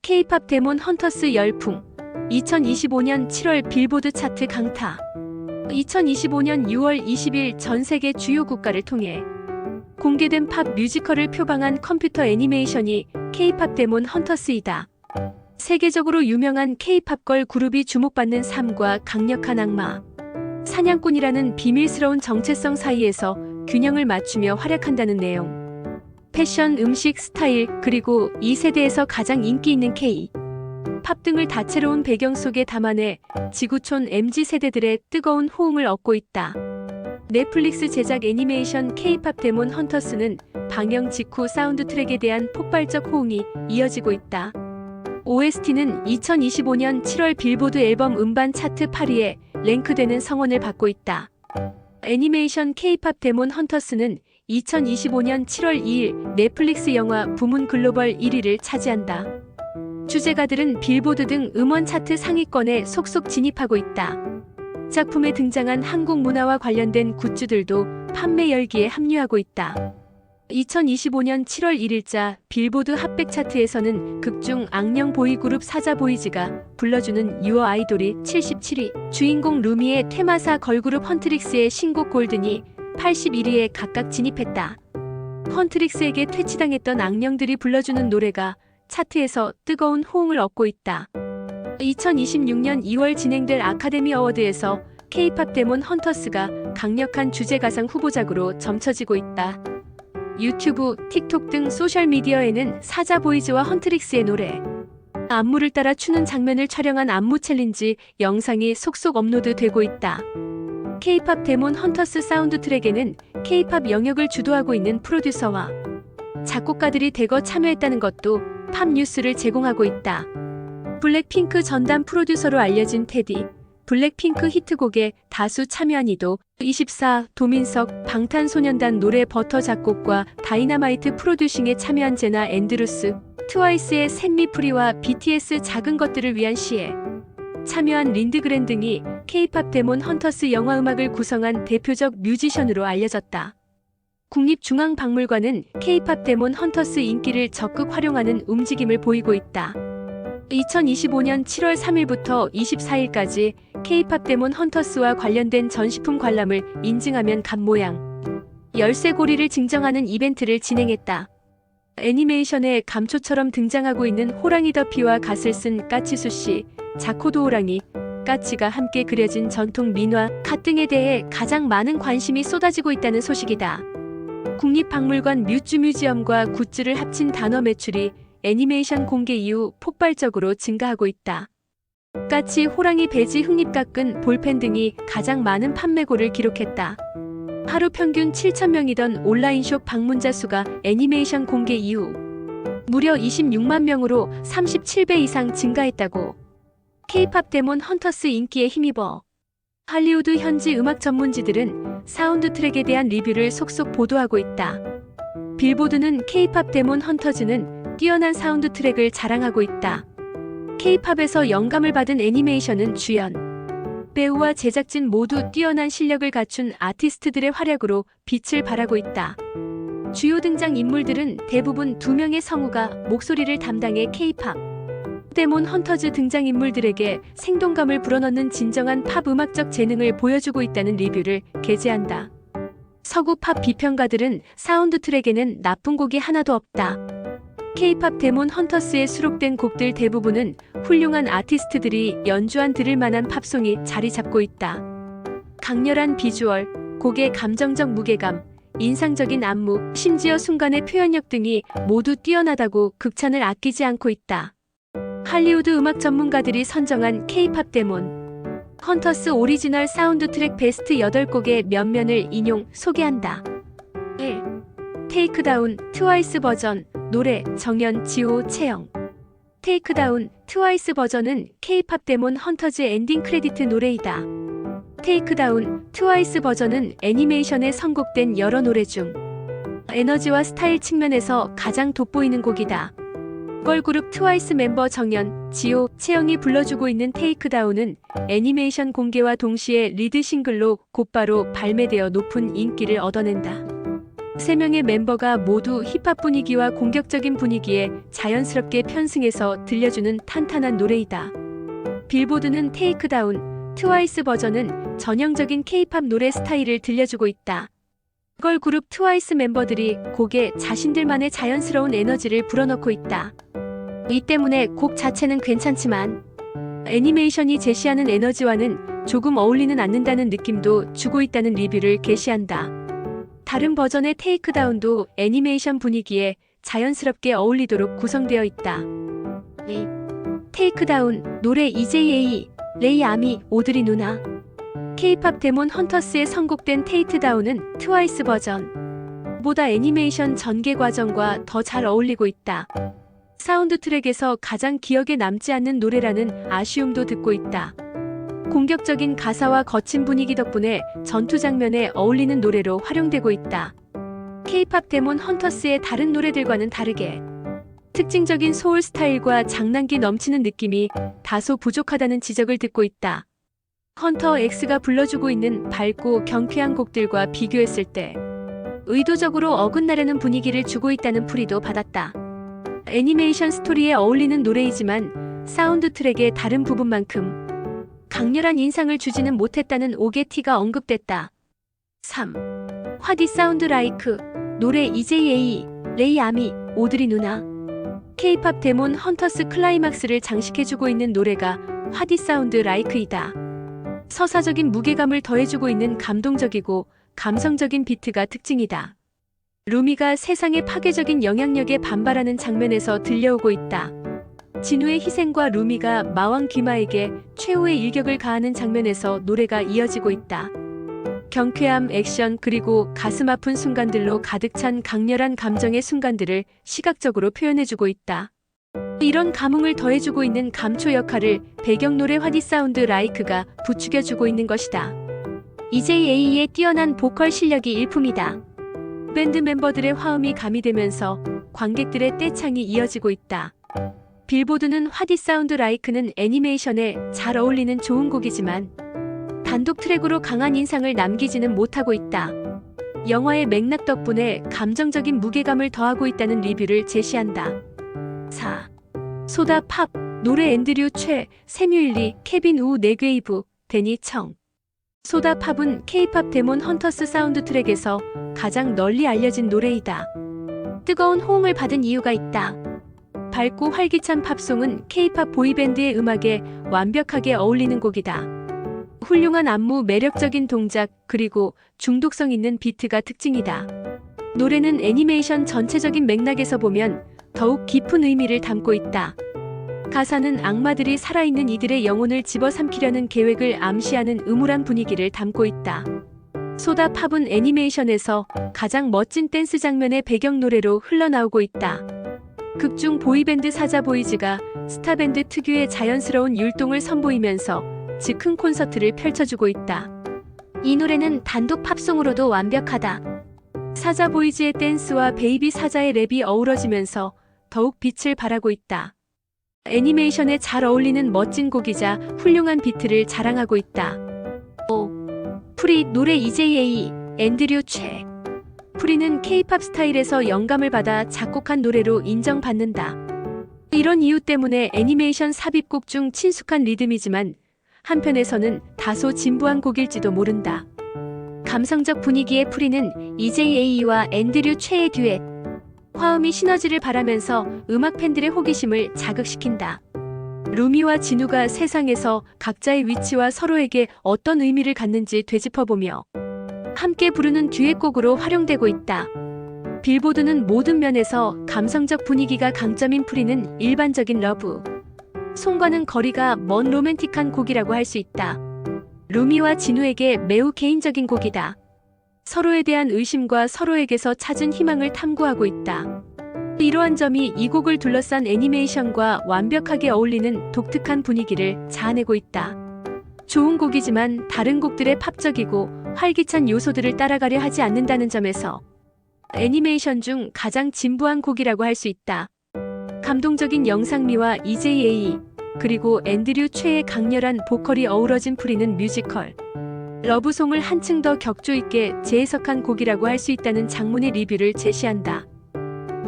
K-팝 데몬 헌터스 열풍 2025년 7월 빌보드 차트 강타 2025년 6월 20일 전 세계 주요 국가를 통해 공개된 팝 뮤지컬을 표방한 컴퓨터 애니메이션이 K-팝 데몬 헌터스이다. 세계적으로 유명한 K-팝 걸 그룹이 주목받는 삶과 강력한 악마, 사냥꾼이라는 비밀스러운 정체성 사이에서 균형을 맞추며 활약한다는 내용. 패션, 음식, 스타일, 그리고 이 세대에서 가장 인기 있는 K-팝 등을 다채로운 배경 속에 담아내 지구촌 MZ세대들의 뜨거운 호응을 얻고 있다. 넷플릭스 제작 애니메이션 K-팝 데몬 헌터스는 방영 직후 사운드 트랙에 대한 폭발적 호응이 이어지고 있다. OST는 2025년 7월 빌보드 앨범 음반 차트 8위에 랭크되는 성원을 받고 있다. 애니메이션 K-팝 데몬 헌터스는 2025년 7월 2일 넷플릭스 영화 부문 글로벌 1위를 차지한다. 주제가들은 빌보드 등 음원 차트 상위권에 속속 진입하고 있다. 작품에 등장한 한국 문화와 관련된 굿즈들도 판매 열기에 합류하고 있다. 2025년 7월 1일자 빌보드 핫백 차트에서는 극중 악령 보이그룹 사자보이즈가 불러주는 유어 아이돌이 77위, 주인공 루미의 퇴마사 걸그룹 헌트릭스의 신곡 골든이 81위에 각각 진입했다. 헌트릭스에게 퇴치당했던 악령들이 불러주는 노래가 차트에서 뜨거운 호응을 얻고 있다. 2026년 2월 진행될 아카데미 어워드에서 K-팝 데몬 헌터스가 강력한 주제가상 후보작으로 점쳐지고 있다. 유튜브, 틱톡 등 소셜미디어에는 사자보이즈와 헌트릭스의 노래, 안무를 따라 추는 장면을 촬영한 안무 챌린지 영상이 속속 업로드되고 있다. K-팝 데몬 헌터스 사운드 트랙에는 K-팝 영역을 주도하고 있는 프로듀서와 작곡가들이 대거 참여했다는 것도 팝 뉴스를 제공하고 있다. 블랙핑크 전담 프로듀서로 알려진 테디, 블랙핑크 히트곡에 다수 참여한 이도, 24, 도민석, 방탄소년단 노래 버터 작곡과 다이너마이트 프로듀싱에 참여한 제나 앤드루스, 트와이스의 샌미프리와 BTS 작은 것들을 위한 시에 참여한 린드그렌 등이 K-팝 데몬 헌터스 영화음악을 구성한 대표적 뮤지션으로 알려졌다. 국립중앙박물관은 K-팝 데몬 헌터스 인기를 적극 활용하는 움직임을 보이고 있다. 2025년 7월 3일부터 24일까지 K-팝 데몬 헌터스와 관련된 전시품 관람을 인증하면 간 모양, 열쇠고리를 증정하는 이벤트를 진행했다. 애니메이션에 감초처럼 등장하고 있는 호랑이 더피와 갓을 쓴 까치수씨, 자코도 호랑이, 까치가 함께 그려진 전통 민화, 갓 등에 대해 가장 많은 관심이 쏟아지고 있다는 소식이다. 국립박물관 뮤즈뮤지엄과 굿즈를 합친 단어 매출이 애니메이션 공개 이후 폭발적으로 증가하고 있다. 까치, 호랑이, 배지, 흑립 깎은 볼펜 등이 가장 많은 판매고를 기록했다. 하루 평균 7,000명이던 온라인숍 방문자 수가 애니메이션 공개 이후 무려 26만 명으로 37배 이상 증가했다고. K-팝 데몬 헌터스 인기에 힘입어 할리우드 현지 음악 전문지들은 사운드 트랙에 대한 리뷰를 속속 보도하고 있다. 빌보드는 K-팝 데몬 헌터즈는 뛰어난 사운드 트랙을 자랑하고 있다. K-팝에서 영감을 받은 애니메이션은 주연, 배우와 제작진 모두 뛰어난 실력을 갖춘 아티스트들의 활약으로 빛을 발하고 있다. 주요 등장 인물들은 대부분 2명의 성우가 목소리를 담당해 K-팝 데몬 헌터즈 등장인물들에게 생동감을 불어넣는 진정한 팝 음악적 재능을 보여주고 있다는 리뷰를 게재한다. 서구 팝 비평가들은 사운드 트랙에는 나쁜 곡이 하나도 없다. K-팝 데몬 헌터스에 수록된 곡들 대부분은 훌륭한 아티스트들이 연주한 들을 만한 팝송이 자리 잡고 있다. 강렬한 비주얼, 곡의 감정적 무게감, 인상적인 안무, 심지어 순간의 표현력 등이 모두 뛰어나다고 극찬을 아끼지 않고 있다. 할리우드 음악 전문가들이 선정한 K-팝 데몬 헌터스 오리지널 사운드 트랙 베스트 8곡의 면면을 인용, 소개한다. 1. 테이크다운, 트와이스 버전, 노래, 정연, 지호, 채영. 테이크다운, 트와이스 버전은 K-팝 데몬 헌터즈 엔딩 크레디트 노래이다. 테이크다운, 트와이스 버전은 애니메이션에 선곡된 여러 노래 중 에너지와 스타일 측면에서 가장 돋보이는 곡이다. 걸그룹 트와이스 멤버 정연, 지호, 채영이 불러주고 있는 테이크다운은 애니메이션 공개와 동시에 리드 싱글로 곧바로 발매되어 높은 인기를 얻어낸다. 세 명의 멤버가 모두 힙합 분위기와 공격적인 분위기에 자연스럽게 편승해서 들려주는 탄탄한 노래이다. 빌보드는 테이크다운, 트와이스 버전은 전형적인 K-팝 노래 스타일을 들려주고 있다. 걸그룹 트와이스 멤버들이 곡에 자신들만의 자연스러운 에너지를 불어넣고 있다. 이 때문에 곡 자체는 괜찮지만 애니메이션이 제시하는 에너지와는 조금 어울리는 않는다는 느낌도 주고 있다는 리뷰를 게시한다. 다른 버전의 테이크다운도 애니메이션 분위기에 자연스럽게 어울리도록 구성되어 있다. 테이크다운, 노래 EJA, 레이 아미, 오드리 누나. K-팝 데몬 헌터스에 선곡된 테이크다운은 트와이스 버전보다 애니메이션 전개 과정과 더 잘 어울리고 있다. 사운드 트랙에서 가장 기억에 남지 않는 노래라는 아쉬움도 듣고 있다. 공격적인 가사와 거친 분위기 덕분에 전투 장면에 어울리는 노래로 활용되고 있다. K-팝 데몬 헌터스의 다른 노래들과는 다르게 특징적인 소울 스타일과 장난기 넘치는 느낌이 다소 부족하다는 지적을 듣고 있다. 헌터 X가 불러주고 있는 밝고 경쾌한 곡들과 비교했을 때 의도적으로 어긋나려는 분위기를 주고 있다는 풀이도 받았다. 애니메이션 스토리에 어울리는 노래이지만 사운드 트랙의 다른 부분만큼 강렬한 인상을 주지는 못했다는 오게티가 언급됐다. 3. 화디 사운드 라이크, 노래 EJA, 레이 아미, 오드리 누나. K-팝 데몬 헌터스 클라이막스를 장식해주고 있는 노래가 화디 사운드 라이크이다. 서사적인 무게감을 더해주고 있는 감동적이고 감성적인 비트가 특징이다. 루미가 세상의 파괴적인 영향력에 반발하는 장면에서 들려오고 있다. 진우의 희생과 루미가 마왕 귀마에게 최후의 일격을 가하는 장면에서 노래가 이어지고 있다. 경쾌함, 액션, 그리고 가슴 아픈 순간들로 가득 찬 강렬한 감정의 순간들을 시각적으로 표현해주고 있다. 이런 감흥을 더해주고 있는 감초 역할을 배경노래 화디 사운드 라이크가 부추겨주고 있는 것이다. EJA의 뛰어난 보컬 실력이 일품이다. 밴드 멤버들의 화음이 가미되면서 관객들의 떼창이 이어지고 있다. 빌보드는 화디 사운드 라이크는 애니메이션에 잘 어울리는 좋은 곡이지만 단독 트랙으로 강한 인상을 남기지는 못하고 있다. 영화의 맥락 덕분에 감정적인 무게감을 더하고 있다는 리뷰를 제시한다. 4. 소다 팝, 노래 앤드류 최, 세뮤일리, 케빈 우, 네괴이브, 데니 청. 소다 팝은 K-팝 데몬 헌터스 사운드 트랙에서 가장 널리 알려진 노래이다. 뜨거운 호응을 받은 이유가 있다. 밝고 활기찬 팝송은 K-팝 보이밴드의 음악에 완벽하게 어울리는 곡이다. 훌륭한 안무, 매력적인 동작, 그리고 중독성 있는 비트가 특징이다. 노래는 애니메이션 전체적인 맥락에서 보면 더욱 깊은 의미를 담고 있다. 가사는 악마들이 살아있는 이들의 영혼을 집어삼키려는 계획을 암시하는 음울한 분위기를 담고 있다. 소다 팝은 애니메이션에서 가장 멋진 댄스 장면의 배경노래로 흘러나오고 있다. 극중 보이밴드 사자보이즈가 스타밴드 특유의 자연스러운 율동을 선보이면서 즉흥 콘서트를 펼쳐주고 있다. 이 노래는 단독 팝송으로도 완벽하다. 사자보이즈의 댄스와 베이비 사자의 랩이 어우러지면서 더욱 빛을 발하고 있다. 애니메이션에 잘 어울리는 멋진 곡이자 훌륭한 비트를 자랑하고 있다. 5. 프리, 노래 EJA, 앤드류 최. 프리는 K-팝 스타일에서 영감을 받아 작곡한 노래로 인정받는다. 이런 이유 때문에 애니메이션 삽입곡 중 친숙한 리듬이지만 한편에서는 다소 진부한 곡일지도 모른다. 감성적 분위기의 프리는 EJA와 앤드류 최의 듀엣, 화음이 시너지를 바라면서 음악 팬들의 호기심을 자극시킨다. 루미와 진우가 세상에서 각자의 위치와 서로에게 어떤 의미를 갖는지 되짚어보며 함께 부르는 듀엣곡으로 활용되고 있다. 빌보드는 모든 면에서 감성적 분위기가 강점인 프리는 일반적인 러브 송과는 거리가 먼 로맨틱한 곡이라고 할 수 있다. 루미와 진우에게 매우 개인적인 곡이다. 서로에 대한 의심과 서로에게서 찾은 희망을 탐구하고 있다. 이러한 점이 이 곡을 둘러싼 애니메이션과 완벽하게 어울리는 독특한 분위기를 자아내고 있다. 좋은 곡이지만 다른 곡들의 팝적이고 활기찬 요소들을 따라가려 하지 않는다는 점에서 애니메이션 중 가장 진부한 곡이라고 할 수 있다. 감동적인 영상미와 EJA, 그리고 앤드류 최의 강렬한 보컬이 어우러진 프리는 뮤지컬 러브송을 한층 더 격조 있게 재해석한 곡이라고 할 수 있다는 장문의 리뷰를 제시한다.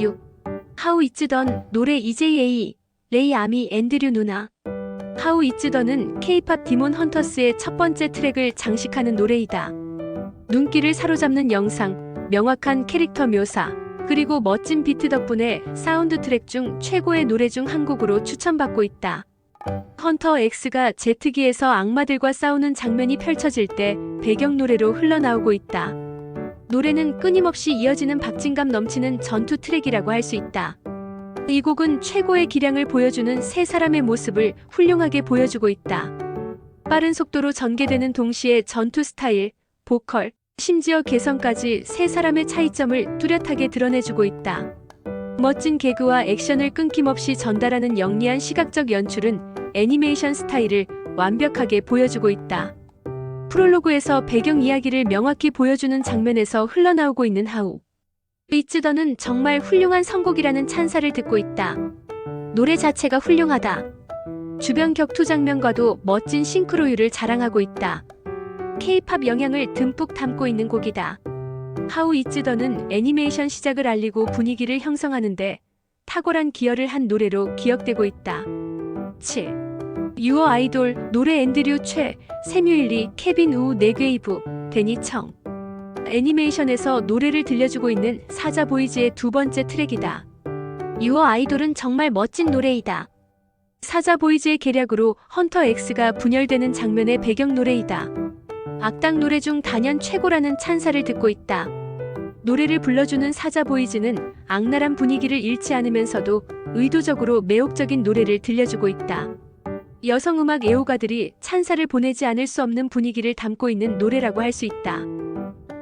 6. How It's Done 노래 EJA 레이 아미 앤드류 누나. How It's Done은 K-팝 디몬 헌터스의 첫 번째 트랙을 장식하는 노래이다. 눈길을 사로잡는 영상, 명확한 캐릭터 묘사, 그리고 멋진 비트 덕분에 사운드 트랙 중 최고의 노래 중 한 곡으로 추천받고 있다. 헌터 X가 제트기에서 악마들과 싸우는 장면이 펼쳐질 때 배경 노래로 흘러나오고 있다. 노래는 끊임없이 이어지는 박진감 넘치는 전투 트랙이라고 할 수 있다. 이 곡은 최고의 기량을 보여주는 세 사람의 모습을 훌륭하게 보여주고 있다. 빠른 속도로 전개되는 동시에 전투 스타일, 보컬, 심지어 개성까지 세 사람의 차이점을 뚜렷하게 드러내주고 있다. 멋진 개그와 액션을 끊김없이 전달하는 영리한 시각적 연출은 애니메이션 스타일을 완벽하게 보여주고 있다. 프롤로그에서 배경 이야기를 명확히 보여주는 장면에서 흘러나오고 있는 하우 It's Done은 정말 훌륭한 선곡이라는 찬사를 듣고 있다. 노래 자체가 훌륭하다. 주변 격투 장면과도 멋진 싱크로율을 자랑하고 있다. K-팝 영향을 듬뿍 담고 있는 곡이다. How It's Done은 애니메이션 시작을 알리고 분위기를 형성하는데 탁월한 기여를 한 노래로 기억되고 있다. 7. 유어 아이돌 노래 앤드류 최, 세뮤일리, 케빈 우, 네괴이브, 데니 청. 애니메이션에서 노래를 들려주고 있는 사자 보이즈의 두 번째 트랙이다. 유어 아이돌은 정말 멋진 노래이다. 사자 보이즈의 계략으로 헌터 X가 분열되는 장면의 배경 노래이다. 악당 노래 중 단연 최고라는 찬사를 듣고 있다. 노래를 불러주는 사자 보이즈는 악랄한 분위기를 잃지 않으면서도 의도적으로 매혹적인 노래를 들려주고 있다. 여성음악 애호가들이 찬사를 보내지 않을 수 없는 분위기를 담고 있는 노래라고 할 수 있다.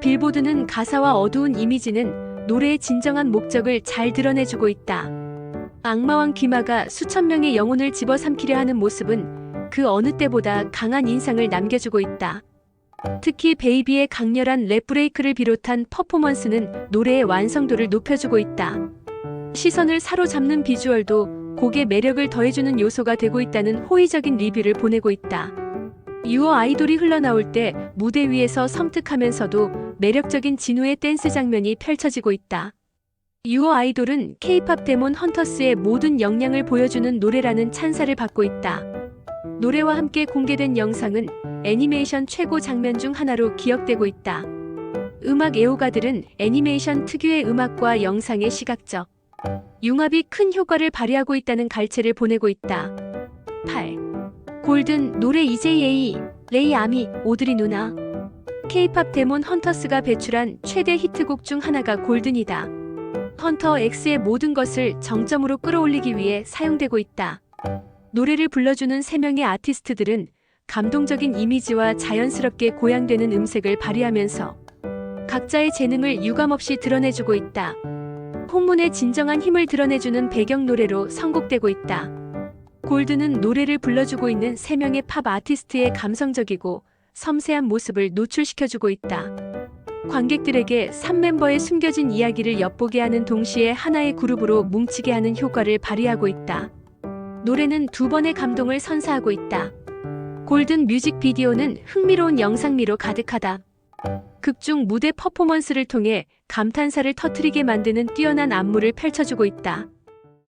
빌보드는 가사와 어두운 이미지는 노래의 진정한 목적을 잘 드러내주고 있다. 악마왕 귀마가 수천 명의 영혼을 집어삼키려 하는 모습은 그 어느 때보다 강한 인상을 남겨주고 있다. 특히 베이비의 강렬한 랩 브레이크를 비롯한 퍼포먼스는 노래의 완성도를 높여주고 있다. 시선을 사로잡는 비주얼도 곡의 매력을 더해주는 요소가 되고 있다는 호의적인 리뷰를 보내고 있다. 유어 아이돌이 흘러나올 때 무대 위에서 섬뜩하면서도 매력적인 진우의 댄스 장면이 펼쳐지고 있다. 유어 아이돌은 K-팝 데몬 헌터스의 모든 역량을 보여주는 노래라는 찬사를 받고 있다. 노래와 함께 공개된 영상은 애니메이션 최고 장면 중 하나로 기억되고 있다. 음악 애호가들은 애니메이션 특유의 음악과 영상의 시각적 융합이 큰 효과를 발휘하고 있다는 갈채를 보내고 있다. 8. 골든 노래 EJA 레이 아미 오드리 누나. K-팝 데몬 헌터스가 배출한 최대 히트곡 중 하나가 골든이다. 헌터 X의 모든 것을 정점으로 끌어올리기 위해 사용되고 있다. 노래를 불러주는 3명의 아티스트들은 감동적인 이미지와 자연스럽게 고양되는 음색을 발휘하면서 각자의 재능을 유감없이 드러내주고 있다. 혼문의 진정한 힘을 드러내주는 배경 노래로 선곡되고 있다. 골드는 노래를 불러주고 있는 3명의 팝 아티스트의 감성적이고 섬세한 모습을 노출시켜주고 있다. 관객들에게 3멤버의 숨겨진 이야기를 엿보게 하는 동시에 하나의 그룹으로 뭉치게 하는 효과를 발휘하고 있다. 노래는 2번의 감동을 선사하고 있다. 골든 뮤직비디오는 흥미로운 영상미로 가득하다. 극중 무대 퍼포먼스를 통해 감탄사를 터뜨리게 만드는 뛰어난 안무를 펼쳐주고 있다.